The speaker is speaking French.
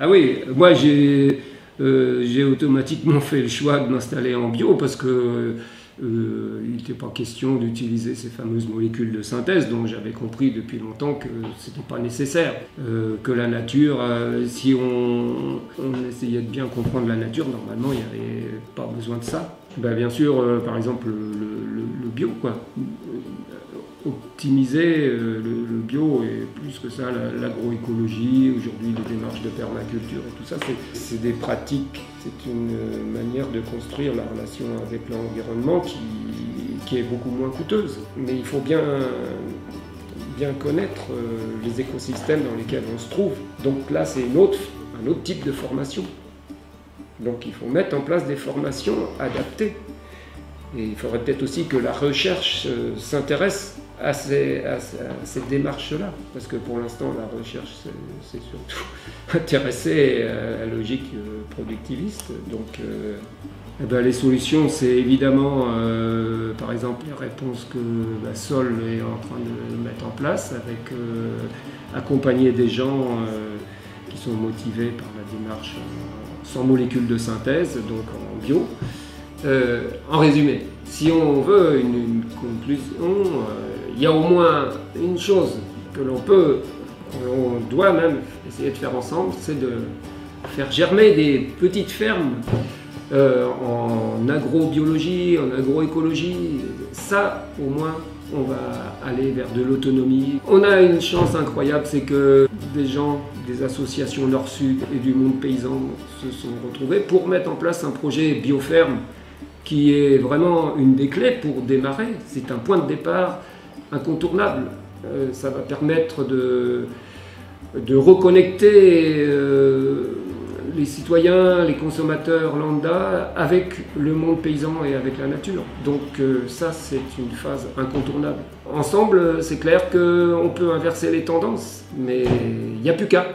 Ah oui, moi j'ai automatiquement fait le choix de m'installer en bio parce que il n'était pas question d'utiliser ces fameuses molécules de synthèse dont j'avais compris depuis longtemps que ce n'était pas nécessaire. Que la nature, si on essayait de bien comprendre la nature, normalement il n'y avait pas besoin de ça. Ben, bien sûr, par exemple le bio, quoi. Optimiser le bio et plus que ça l'agroécologie, aujourd'hui les démarches de permaculture et tout ça, c'est des pratiques, c'est une manière de construire la relation avec l'environnement qui est beaucoup moins coûteuse. Mais il faut bien connaître les écosystèmes dans lesquels on se trouve. Donc là c'est un autre type de formation. Donc il faut mettre en place des formations adaptées. Et il faudrait peut-être aussi que la recherche s'intéresse à cette démarche-là, parce que pour l'instant la recherche c'est surtout intéressée à la logique productiviste. Donc les solutions, c'est évidemment par exemple les réponses que Sol est en train de mettre en place, avec accompagner des gens qui sont motivés par la démarche sans molécules de synthèse, donc en bio. En résumé, si on veut une conclusion, il y a au moins une chose que on doit même essayer de faire ensemble, c'est de faire germer des petites fermes en agrobiologie, en agroécologie. Ça, au moins, on va aller vers de l'autonomie. On a une chance incroyable, c'est que des gens, des associations Nord-Sud et du monde paysan se sont retrouvés pour mettre en place un projet bioferme qui est vraiment une des clés pour démarrer. C'est un point de départ incontournable. Ça va permettre de reconnecter les citoyens, les consommateurs lambda avec le monde paysan et avec la nature. Donc ça, c'est une phase incontournable. Ensemble, c'est clair qu'on peut inverser les tendances, mais il n'y a plus qu'à.